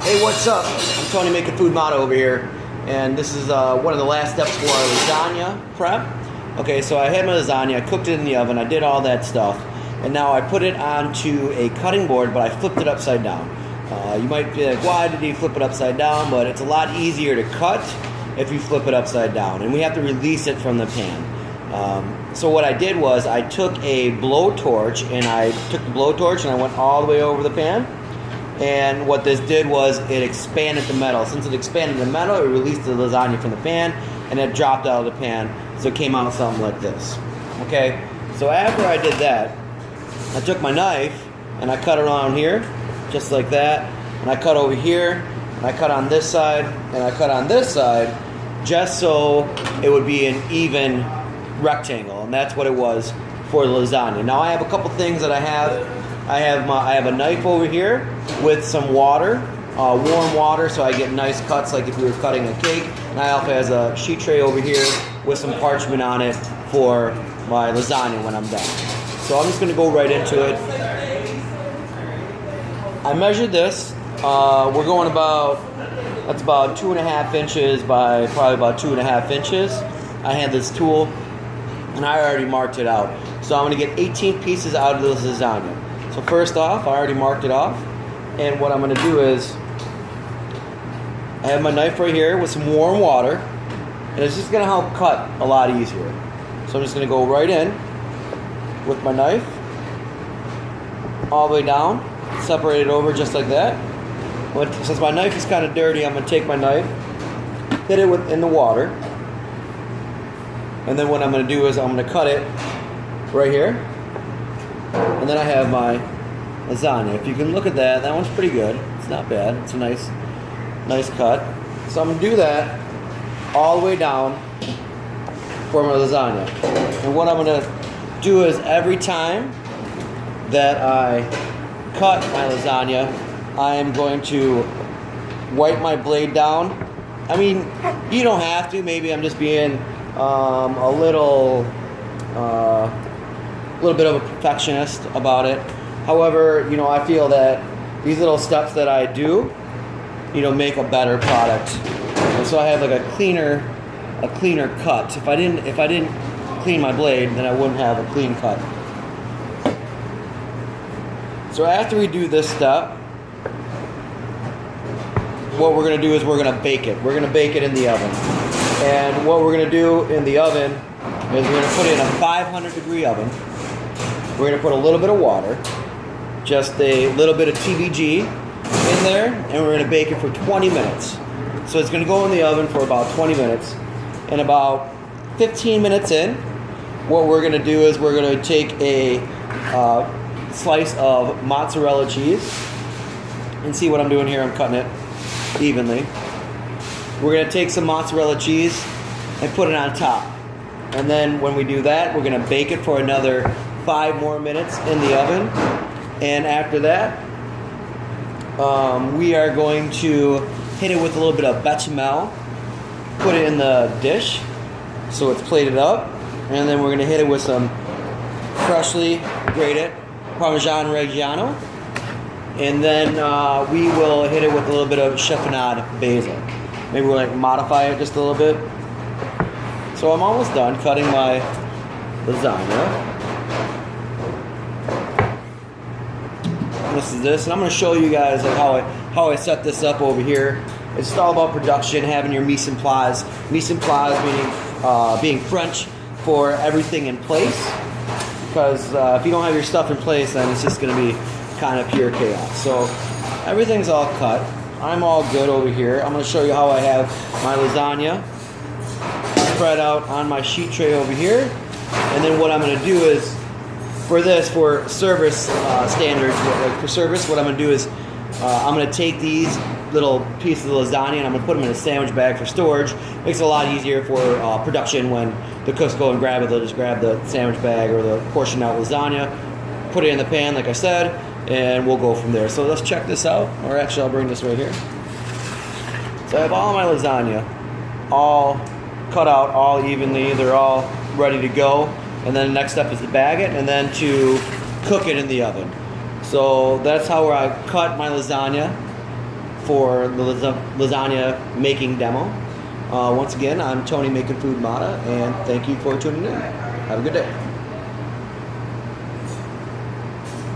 Hey, what's up? I'm Tony Making Food Motto over here, and this is one of the last steps for our lasagna prep. Okay, so I had my lasagna, I cooked it in the oven, I did all that stuff, and now I put it onto a cutting board, but I flipped it upside down. You might be like, why did he flip it upside down? But it's a lot easier to cut if you flip it upside down, and we have to release it from the pan. So what I did was I took a blowtorch, and I took the blowtorch and I went all the way over the pan. And what this did was it expanded the metal. Since it expanded the metal, it released the lasagna from the pan, and it dropped out of the pan, so it came out something like this. Okay, so after I did that, I took my knife and I cut around here, just like that, and I cut over here, and I cut on this side, and I cut on this side, just so it would be an even rectangle, and that's what it was for the lasagna. Now I have a couple things that I have. I have a knife over here with some water, warm water, so I get nice cuts like if we were cutting a cake. And I also have a sheet tray over here with some parchment on it for my lasagna when I'm done. So I'm just going to go right into it. I measured this. We're going that's about 2.5 inches by probably about 2.5 inches. I had this tool, and I already marked it out. So I'm going to get 18 pieces out of this lasagna. So first off, I already marked it off, and what I'm going to do is I have my knife right here with some warm water, and it's just going to help cut a lot easier. So I'm just going to go right in with my knife all the way down, separate it over just like that. Since my knife is kind of dirty, I'm going to take my knife, hit it in the water, and then what I'm going to do is I'm going to cut it right here. And then I have my lasagna. If you can look at that, that one's pretty good. It's not bad. It's a nice cut. So I'm going to do that all the way down for my lasagna. And what I'm going to do is every time that I cut my lasagna, I am going to wipe my blade down. I mean, you don't have to. Maybe I'm just being a little bit of a perfectionist about it. However, I feel that these little steps that I do, make a better product. And so I have like a cleaner cut. If I didn't clean my blade, then I wouldn't have a clean cut. So after we do this step, what we're going to do is we're going to bake it. We're going to bake it in the oven. And what we're going to do in the oven is we're going to put it in a 500-degree oven. We're going to put a little bit of water, just a little bit of TVG in there, and we're going to bake it for 20 minutes. So it's going to go in the oven for about 20 minutes. And about 15 minutes in, what we're going to do is we're going to take a slice of mozzarella cheese. And see what I'm doing here? I'm cutting it evenly. We're going to take some mozzarella cheese and put it on top. And then when we do that, we're going to bake it for another 5 more minutes in the oven. And after that, we are going to hit it with a little bit of bechamel, put it in the dish so it's plated up, and then we're going to hit it with some freshly grated Parmesan Reggiano, and then we will hit it with a little bit of chiffonade basil. Maybe we'll modify it just a little bit. So I'm almost done cutting my lasagna. This, and I'm going to show you guys how I set this up over here. It's all about production, having your mise en place. Mise en place meaning being French for everything in place. Because if you don't have your stuff in place, then it's just going to be kind of pure chaos. So everything's all cut. I'm all good over here. I'm going to show you how I have my lasagna spread out on my sheet tray over here. And then what I'm going to do is, for service standards, for service, what I'm going to do is I'm going to take these little pieces of lasagna and I'm going to put them in a sandwich bag for storage. Makes it a lot easier for production. When the cooks go and grab it, they'll just grab the sandwich bag or the portioned out lasagna, put it in the pan like I said, and we'll go from there. So let's check this out, or actually I'll bring this right here. So I have all my lasagna all cut out all evenly. They're all ready to go. And then the next step is to bag it and then to cook it in the oven. So that's how I cut my lasagna. for the lasagna making demo. Once again, I'm Tony Making Food Mata, and thank you for tuning in. Have a good day.